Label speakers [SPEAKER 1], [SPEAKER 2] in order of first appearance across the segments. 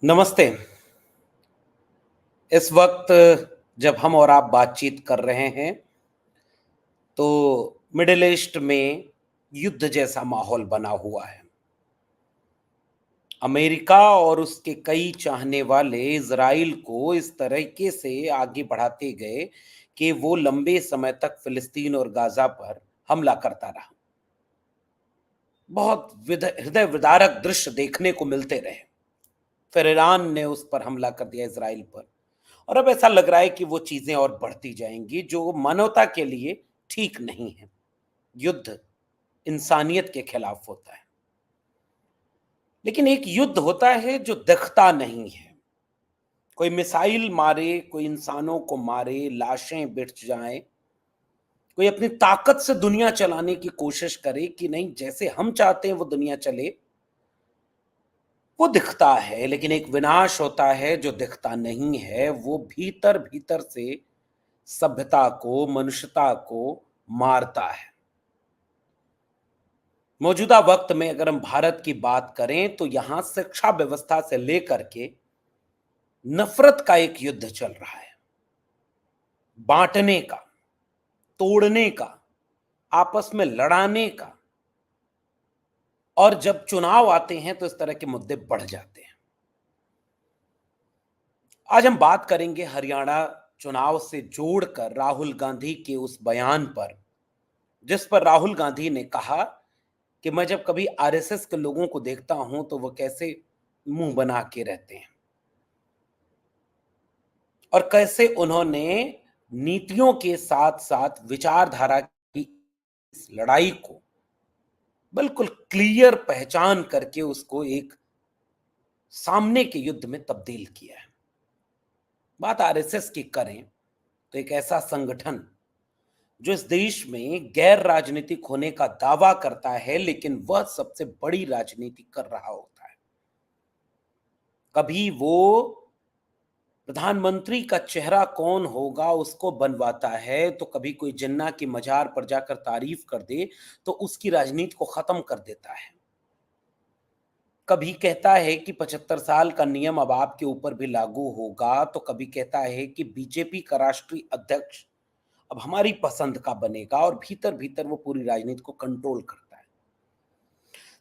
[SPEAKER 1] नमस्ते। इस वक्त जब हम और आप बातचीत कर रहे हैं तो मिडिल ईस्ट में युद्ध जैसा माहौल बना हुआ है। अमेरिका और उसके कई चाहने वाले इजराइल को इस तरीके से आगे बढ़ाते गए कि वो लंबे समय तक फिलिस्तीन और गाजा पर हमला करता रहा। बहुत हृदय विदारक दृश्य देखने को मिलते रहे। फिर ईरान ने उस पर हमला कर दिया, इजराइल पर। और अब ऐसा लग रहा है कि वो चीजें और बढ़ती जाएंगी, जो मानवता के लिए ठीक नहीं है। युद्ध इंसानियत के खिलाफ होता है, लेकिन एक युद्ध होता है जो दिखता नहीं है। कोई मिसाइल मारे, कोई इंसानों को मारे, लाशें बिछ जाएं, कोई अपनी ताकत से दुनिया चलाने की कोशिश करे कि नहीं, जैसे हम चाहते हैं वो दुनिया चले, वो दिखता है। लेकिन एक विनाश होता है जो दिखता नहीं है, वो भीतर भीतर से सभ्यता को, मनुष्यता को मारता है। मौजूदा वक्त में अगर हम भारत की बात करें तो यहां शिक्षा व्यवस्था से लेकर के नफरत का एक युद्ध चल रहा है। बांटने का, तोड़ने का, आपस में लड़ाने का। और जब चुनाव आते हैं तो इस तरह के मुद्दे बढ़ जाते हैं। आज हम बात करेंगे हरियाणा चुनाव से जोड़कर राहुल गांधी के उस बयान पर, जिस पर राहुल गांधी ने कहा कि मैं जब कभी आरएसएस के लोगों को देखता हूं तो वो कैसे मुंह बना के रहते हैं, और कैसे उन्होंने नीतियों के साथ साथ विचारधारा की इस लड़ाई को बिल्कुल क्लियर पहचान करके उसको एक सामने के युद्ध में तब्दील किया है। बात आरएसएस की करें तो एक ऐसा संगठन जो इस देश में गैर राजनीतिक होने का दावा करता है, लेकिन वह सबसे बड़ी राजनीति कर रहा होता है। कभी वो प्रधानमंत्री का चेहरा कौन होगा उसको बनवाता है, तो कभी कोई जिन्ना की मजार पर जाकर तारीफ कर दे तो उसकी राजनीति को खत्म कर देता है। कभी कहता है कि 75 साल का नियम अब आपके ऊपर भी लागू होगा, तो कभी कहता है कि बीजेपी का राष्ट्रीय अध्यक्ष अब हमारी पसंद का बनेगा, और भीतर भीतर वो पूरी राजनीति को कंट्रोल करता है।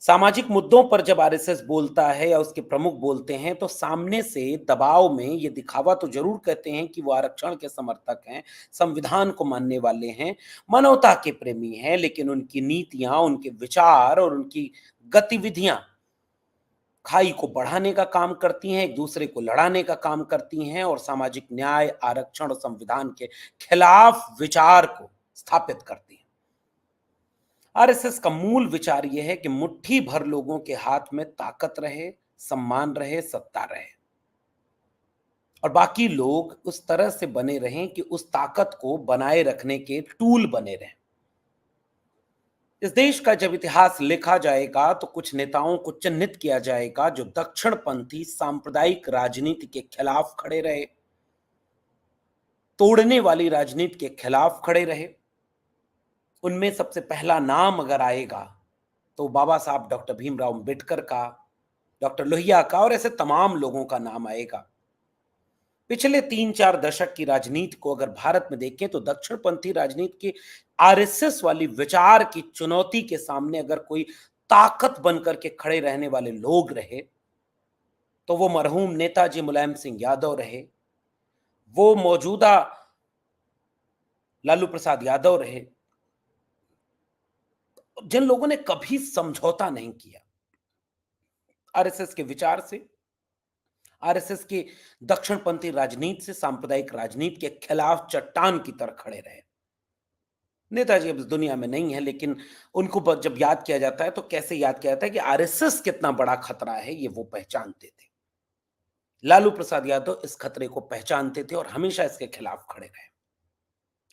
[SPEAKER 1] सामाजिक मुद्दों पर जब आरएसएस बोलता है या उसके प्रमुख बोलते हैं तो सामने से दबाव में ये दिखावा तो जरूर करते हैं कि वो आरक्षण के समर्थक हैं, संविधान को मानने वाले हैं, मानवता के प्रेमी हैं, लेकिन उनकी नीतियां, उनके विचार और उनकी गतिविधियां खाई को बढ़ाने का काम करती हैं, एक दूसरे को लड़ाने का काम करती हैं, और सामाजिक न्याय, आरक्षण और संविधान के खिलाफ विचार को स्थापित करती हैं। आरएसएस का मूल विचार यह है कि मुट्ठी भर लोगों के हाथ में ताकत रहे, सम्मान रहे, सत्ता रहे, और बाकी लोग उस तरह से बने रहें कि उस ताकत को बनाए रखने के टूल बने रहें। इस देश का जब इतिहास लिखा जाएगा तो कुछ नेताओं को चिन्हित किया जाएगा जो दक्षिणपंथी सांप्रदायिक राजनीति के खिलाफ खड़े रहे, तोड़ने वाली राजनीति के खिलाफ खड़े रहे। उनमें सबसे पहला नाम अगर आएगा तो बाबा साहब डॉक्टर भीमराव अंबेडकर का, डॉक्टर लोहिया का, और ऐसे तमाम लोगों का नाम आएगा। पिछले 3-4 दशक की राजनीति को अगर भारत में देखें तो दक्षिणपंथी राजनीति की आरएसएस वाली विचार की चुनौती के सामने अगर कोई ताकत बनकर के खड़े रहने वाले लोग रहे तो वो मरहूम नेताजी मुलायम सिंह यादव रहे, वो मौजूदा लालू प्रसाद यादव रहे, जिन लोगों ने कभी समझौता नहीं किया आरएसएस के विचार से, आरएसएस की दक्षिणपंथी राजनीति से, सांप्रदायिक राजनीति के खिलाफ चट्टान की तरह खड़े रहे। नेताजी अब इस दुनिया में नहीं है, लेकिन उनको जब याद किया जाता है तो कैसे याद किया जाता है कि आरएसएस कितना बड़ा खतरा है ये वो पहचानते थे। लालू प्रसाद यादव इस खतरे को पहचानते थे और हमेशा इसके खिलाफ खड़े रहे।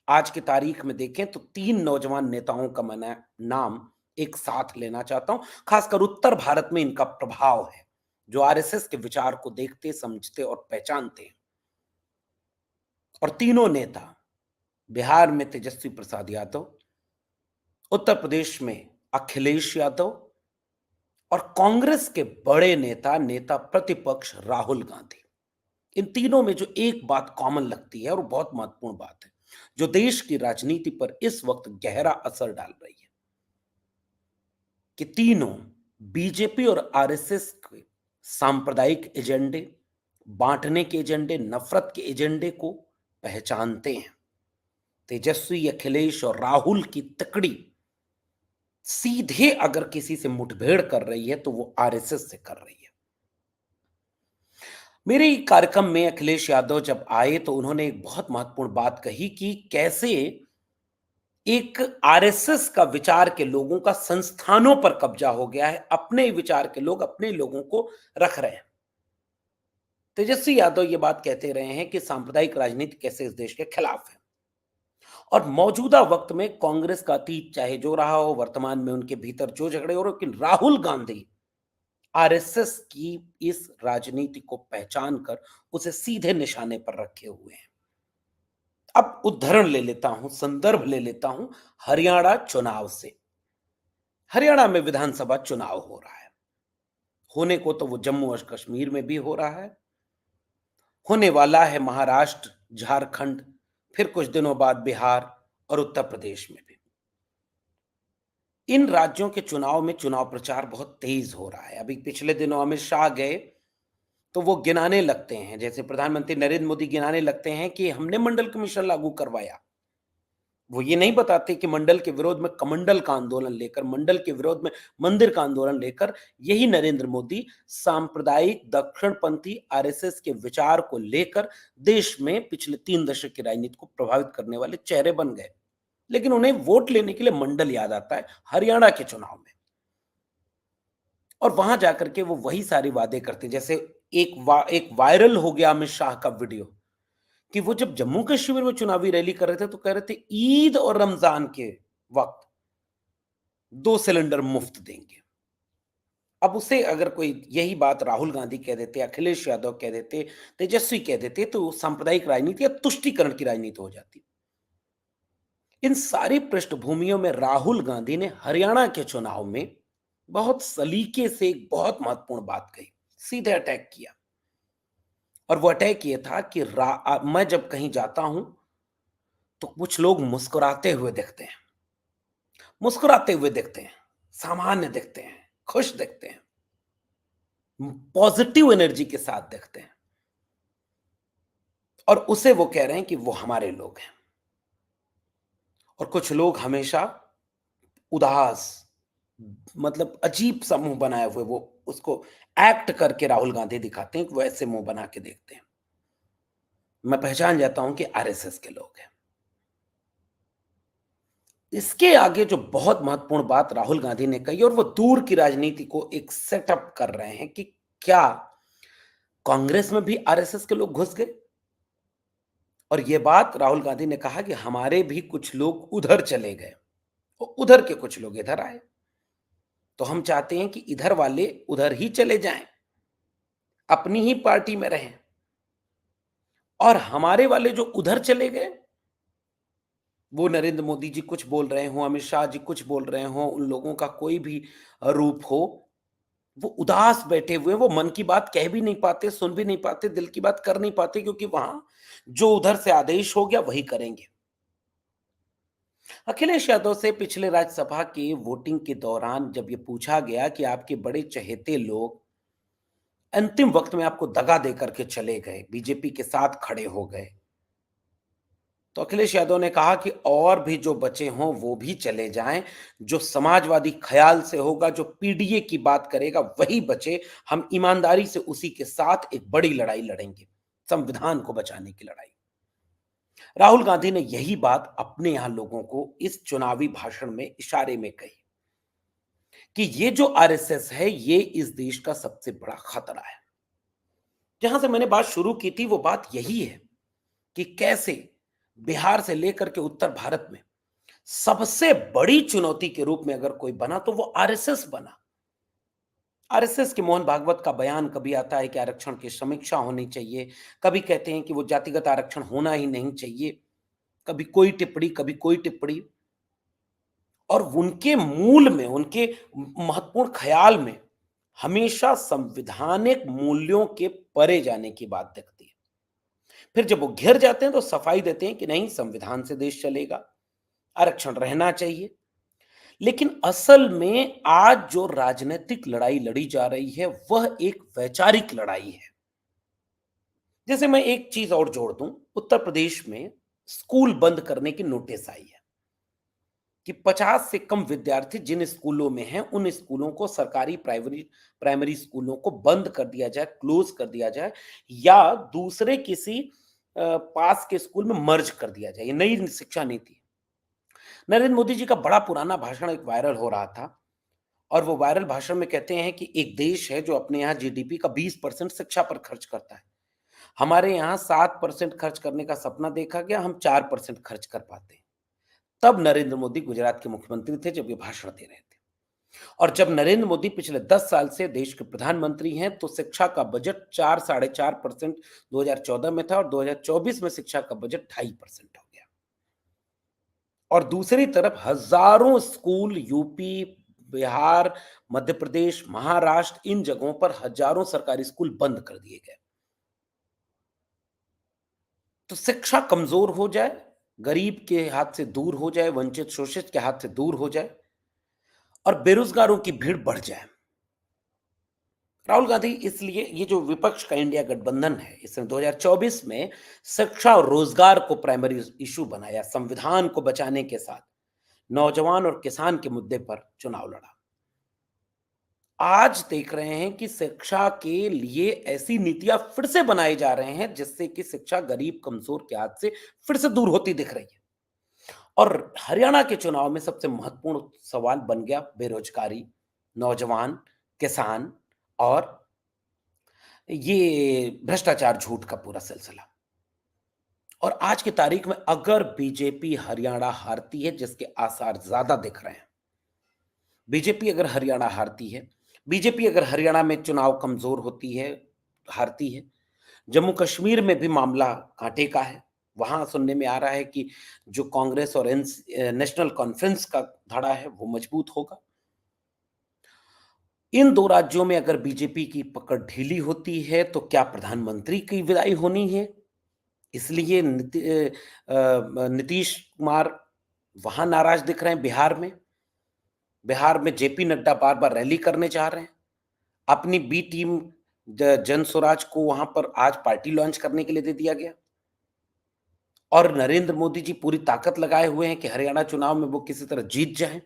[SPEAKER 1] आज की तारीख में देखें तो 3 नौजवान नेताओं का मैं नाम एक साथ लेना चाहता हूं, खासकर उत्तर भारत में इनका प्रभाव है, जो आरएसएस के विचार को देखते, समझते और पहचानते हैं। और तीनों नेता, बिहार में तेजस्वी प्रसाद यादव, उत्तर प्रदेश में अखिलेश यादव, और कांग्रेस के बड़े नेता, नेता प्रतिपक्ष राहुल गांधी। इन तीनों में जो एक बात कॉमन लगती है और वो बहुत महत्वपूर्ण बात है, जो देश की राजनीति पर इस वक्त गहरा असर डाल रही है, कि तीनों बीजेपी और आरएसएस के सांप्रदायिक एजेंडे, बांटने के एजेंडे, नफरत के एजेंडे को पहचानते हैं। तेजस्वी, अखिलेश और राहुल की तकड़ी सीधे अगर किसी से मुठभेड़ कर रही है तो वो आरएसएस से कर रही है। मेरे कार्यक्रम में अखिलेश यादव जब आए तो उन्होंने एक बहुत महत्वपूर्ण बात कही कि कैसे एक आरएसएस का विचार के लोगों का संस्थानों पर कब्जा हो गया है, अपने विचार के लोग अपने लोगों को रख रहे हैं। तेजस्वी यादव ये बात कहते रहे हैं कि सांप्रदायिक राजनीति कैसे इस देश के खिलाफ है, और मौजूदा वक्त में कांग्रेस का अतीत चाहे जो रहा हो, वर्तमान में उनके भीतर जो झगड़े हो रहे, लेकिन राहुल गांधी आरएसएस की इस राजनीति को पहचान कर उसे सीधे निशाने पर रखे हुए हैं। अब उदाहरण ले लेता हूं, संदर्भ ले लेता हूं हरियाणा चुनाव से। हरियाणा में विधानसभा चुनाव हो रहा है, होने को तो वो जम्मू और कश्मीर में भी हो रहा है, होने वाला है महाराष्ट्र, झारखंड, फिर कुछ दिनों बाद बिहार और उत्तर प्रदेश में भी। इन राज्यों के चुनाव में चुनाव प्रचार बहुत तेज हो रहा है। अभी पिछले दिनों अमित शाह गए तो वो गिनाने लगते हैं, जैसे प्रधानमंत्री नरेंद्र मोदी गिनाने लगते हैं कि हमने मंडल कमीशन लागू करवाया। वो ये नहीं बताते कि मंडल के विरोध में कमंडल का आंदोलन लेकर, मंडल के विरोध में मंदिर का आंदोलन लेकर यही नरेंद्र मोदी सांप्रदायिक दक्षिणपंथी आरएसएस के विचार को लेकर देश में पिछले 3 दशक की राजनीति को प्रभावित करने वाले चेहरे बन गए। लेकिन उन्हें वोट लेने के लिए मंडल याद आता है हरियाणा के चुनाव में, और वहां जाकर के वो वही सारे वादे करते हैं। जैसे एक वायरल हो गया अमित शाह का वीडियो, कि वो जब जम्मू कश्मीर में चुनावी रैली कर रहे थे तो कह रहे थे ईद और रमजान के वक्त 2 सिलेंडर मुफ्त देंगे। अब उसे अगर कोई यही बात राहुल गांधी कह देते, अखिलेश यादव कह देते, तेजस्वी कह देते, तो सांप्रदायिक राजनीति या तुष्टीकरण की राजनीति हो जाती। इन सारी पृष्ठभूमियों में राहुल गांधी ने हरियाणा के चुनाव में बहुत सलीके से एक बहुत महत्वपूर्ण बात कही, सीधे अटैक किया। और वो अटैक ये था कि मैं जब कहीं जाता हूं तो कुछ लोग मुस्कुराते हुए दिखते हैं, मुस्कुराते हुए दिखते हैं, सामान्य दिखते हैं, खुश दिखते हैं, पॉजिटिव एनर्जी के साथ दिखते हैं, और उसे वो कह रहे हैं कि वो हमारे लोग हैं। और कुछ लोग हमेशा उदास, मतलब अजीब सा मुंह बनाए हुए, वो उसको एक्ट करके राहुल गांधी दिखाते हैं कि वो ऐसे मुंह बना के देखते हैं। मैं पहचान जाता हूं कि आरएसएस के लोग हैं। इसके आगे जो बहुत महत्वपूर्ण बात राहुल गांधी ने कही, और वो दूर की राजनीति को एक सेटअप कर रहे हैं कि क्या कांग्रेस में भी आरएसएस के लोग घुस गए। और ये बात राहुल गांधी ने कहा कि हमारे भी कुछ लोग उधर चले गए और उधर के कुछ लोग इधर आए, तो हम चाहते हैं कि इधर वाले उधर ही चले जाएं, अपनी ही पार्टी में रहें, और हमारे वाले जो उधर चले गए, वो नरेंद्र मोदी जी कुछ बोल रहे हों, अमित शाह जी कुछ बोल रहे हों, उन लोगों का कोई भी रूप हो, वो उदास बैठे हुए, वो मन की बात कह भी नहीं पाते, सुन भी नहीं पाते, दिल की बात कर नहीं पाते, क्योंकि वहां जो उधर से आदेश हो गया वही करेंगे। अखिलेश यादव से पिछले राज्यसभा की वोटिंग के दौरान जब ये पूछा गया कि आपके बड़े चहेते लोग अंतिम वक्त में आपको दगा देकर के चले गए, बीजेपी के साथ खड़े हो गए, तो अखिलेश यादव ने कहा कि और भी जो बचे हों वो भी चले जाएं, जो समाजवादी ख्याल से होगा, जो पीडीए की बात करेगा वही बचे, हम ईमानदारी से उसी के साथ एक बड़ी लड़ाई लड़ेंगे, संविधान को बचाने की लड़ाई। राहुल गांधी ने यही बात अपने यहां लोगों को इस चुनावी भाषण में इशारे में कही कि ये जो आरएसएस है ये इस देश का सबसे बड़ा खतरा है। जहां से मैंने बात शुरू की थी वो बात यही है कि कैसे बिहार से लेकर के उत्तर भारत में सबसे बड़ी चुनौती के रूप में अगर कोई बना तो वो आरएसएस बना। आरएसएस के मोहन भागवत का बयान कभी आता है कि आरक्षण की समीक्षा होनी चाहिए, कभी कहते हैं कि वो जातिगत आरक्षण होना ही नहीं चाहिए, कभी कोई टिप्पणी, कभी कोई टिप्पणी। और उनके मूल में, उनके महत्वपूर्ण ख्याल में हमेशा संवैधानिक मूल्यों के परे जाने की बात दिखती है। फिर जब वो घिर जाते हैं तो सफाई देते हैं कि नहीं, संविधान से देश चलेगा, आरक्षण रहना चाहिए। लेकिन असल में आज जो राजनीतिक लड़ाई लड़ी जा रही है वह एक वैचारिक लड़ाई है। जैसे मैं एक चीज और जोड़ दूं, उत्तर प्रदेश में स्कूल बंद करने की नोटिस आई है कि 50 से कम विद्यार्थी जिन स्कूलों में हैं उन स्कूलों को, सरकारी प्राइमरी प्राइमरी स्कूलों को बंद कर दिया जाए, क्लोज कर दिया जाए, या दूसरे किसी पास के स्कूल में मर्ज कर दिया जाए। ये नई शिक्षा नीति है। नरेंद्र मोदी जी का बड़ा पुराना भाषण एक वायरल हो रहा था, और वो वायरल भाषण में कहते हैं कि एक देश है जो अपने यहाँ जीडीपी का 20% शिक्षा पर खर्च करता है। हमारे यहाँ 7% खर्च करने का सपना देखा गया, हम 4% खर्च कर पाते हैं। तब नरेंद्र मोदी गुजरात के मुख्यमंत्री थे जब ये भाषण दे रहे थे। और जब नरेंद्र मोदी पिछले 10 साल से देश के प्रधानमंत्री हैं, तो शिक्षा का बजट 4 साढ़े 4% 2014 में था, और 2024 में शिक्षा का बजट 2.5% हो गया। और दूसरी तरफ हजारों स्कूल यूपी, बिहार, मध्य प्रदेश, महाराष्ट्र, इन जगहों पर हजारों सरकारी स्कूल बंद कर दिए गए। तो शिक्षा कमजोर हो जाए, गरीब के हाथ से दूर हो जाए, वंचित शोषित के हाथ से दूर हो जाए, और बेरोजगारों की भीड़ बढ़ जाए। राहुल गांधी, इसलिए ये जो विपक्ष का इंडिया गठबंधन है, इसने 2024 में शिक्षा और रोजगार को प्राइमरी इशू बनाया, संविधान को बचाने के साथ नौजवान और किसान के मुद्दे पर चुनाव लड़ा। आज देख रहे हैं कि शिक्षा के लिए ऐसी नीतियां फिर से बनाए जा रहे हैं जिससे कि शिक्षा गरीब कमजोर के हाथ से फिर से दूर होती दिख रही है। और हरियाणा के चुनाव में सबसे महत्वपूर्ण सवाल बन गया बेरोजगारी, नौजवान, किसान, और ये भ्रष्टाचार झूठ का पूरा सिलसिला। और आज की तारीख में अगर बीजेपी हरियाणा हारती है, जिसके आसार ज्यादा दिख रहे हैं, बीजेपी अगर हरियाणा हारती है, बीजेपी अगर हरियाणा में चुनाव कमजोर होती है, हारती है, जम्मू कश्मीर में भी मामला कांटे का है। वहां सुनने में आ रहा है कि जो कांग्रेस और नेशनल कॉन्फ्रेंस का धड़ा है वो मजबूत होगा। इन दो राज्यों में अगर बीजेपी की पकड़ ढीली होती है तो क्या प्रधानमंत्री की विदाई होनी है? इसलिए नीतीश कुमार वहां नाराज दिख रहे हैं। बिहार में जेपी नड्डा बार बार रैली करने जा रहे हैं। अपनी बी टीम जन स्वराज को वहां पर आज पार्टी लॉन्च करने के लिए दे दिया गया, और नरेंद्र मोदी जी पूरी ताकत लगाए हुए हैं कि हरियाणा चुनाव में वो किसी तरह जीत जाएं,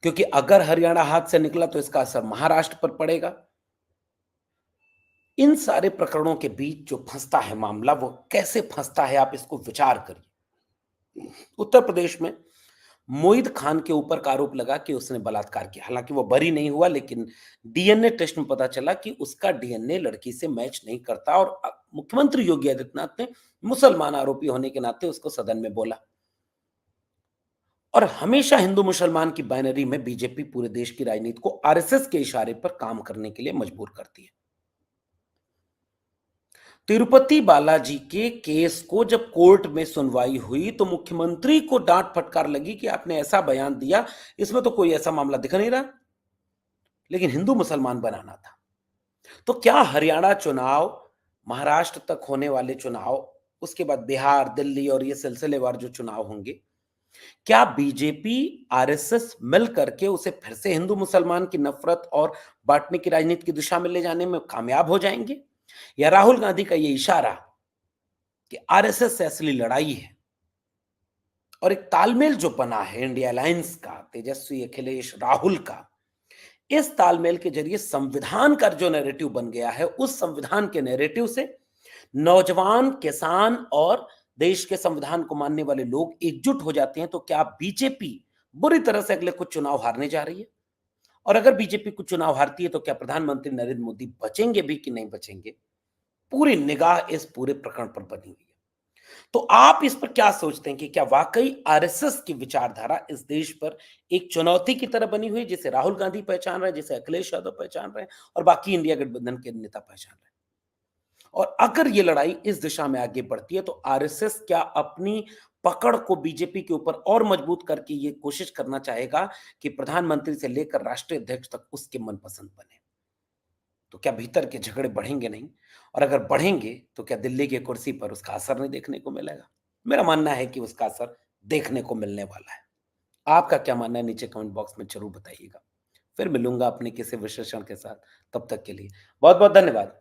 [SPEAKER 1] क्योंकि अगर हरियाणा हाथ से निकला तो इसका असर महाराष्ट्र पर पड़ेगा। इन सारे प्रकरणों के बीच जो फंसता है मामला, वो कैसे फंसता है, आप इसको विचार करिए। उत्तर प्रदेश में मोईद खान के ऊपर का आरोप लगा कि उसने बलात्कार किया। हालांकि वो बरी नहीं हुआ, लेकिन डीएनए टेस्ट में पता चला कि उसका डीएनए लड़की से मैच नहीं करता, और मुख्यमंत्री योगी आदित्यनाथ ने मुसलमान आरोपी होने के नाते उसको सदन में बोला। और हमेशा हिंदू मुसलमान की बाइनरी में बीजेपी पूरे देश की राजनीति को आरएसएस के इशारे पर काम करने के लिए मजबूर करती है। तिरुपति बालाजी के केस को जब कोर्ट में सुनवाई हुई तो मुख्यमंत्री को डांट फटकार लगी कि आपने ऐसा बयान दिया, इसमें तो कोई ऐसा मामला दिख नहीं रहा, लेकिन हिंदू मुसलमान बनाना था। तो क्या हरियाणा चुनाव, महाराष्ट्र तक होने वाले चुनाव, उसके बाद बिहार, दिल्ली और ये सिलसिलेवार जो चुनाव होंगे, क्या बीजेपी आरएसएस मिल करके उसे फिर से हिंदू मुसलमान की नफरत और बांटने की राजनीति की दिशा में ले जाने में कामयाब हो जाएंगे? या राहुल गांधी का ये इशारा कि आरएसएस से असली लड़ाई है, और एक तालमेल जो बना है इंडिया अलायंस का, तेजस्वी, अखिलेश, राहुल का, इस तालमेल के जरिए संविधान का जो नैरेटिव बन गया है, उस संविधान के नैरेटिव से नौजवान, किसान और देश के संविधान को मानने वाले लोग एकजुट हो जाते हैं, तो क्या बीजेपी बुरी तरह से अगले कुछ चुनाव हारने जा रही है? और अगर बीजेपी कुछ चुनाव हारती है तो क्या प्रधानमंत्री नरेंद्र मोदी बचेंगे भी कि नहीं बचेंगे? पूरी निगाह इस पूरे प्रकरण पर बनी हुई है। तो आप इस पर क्या सोचते हैं कि क्या वाकई आरएसएस की विचारधारा इस देश पर एक चुनौती की तरह बनी हुई, जिसे राहुल गांधी पहचान रहे हैं, जिसे अखिलेश यादव पहचान रहे हैं, और बाकी इंडिया गठबंधन के नेता पहचान रहे हैं? और अगर ये लड़ाई इस दिशा में आगे बढ़ती है तो आरएसएस क्या अपनी पकड़ को बीजेपी के ऊपर और मजबूत करके ये कोशिश करना चाहेगा कि प्रधानमंत्री से लेकर राष्ट्रीय अध्यक्ष तक उसके मनपसंद बने। तो क्या भीतर के झगड़े बढ़ेंगे नहीं? और अगर बढ़ेंगे, तो क्या दिल्ली की कुर्सी पर उसका असर नहीं देखने को मिलेगा? मेरा मानना है कि उसका असर देखने को मिलने वाला है। आपका क्या मानना है नीचे कमेंट बॉक्स में ज़रूर बताइएगा। फिर मिलूँगा अपने किसी विश्लेषण के साथ, तब तक के लिए बहुत-बहुत धन्यवाद।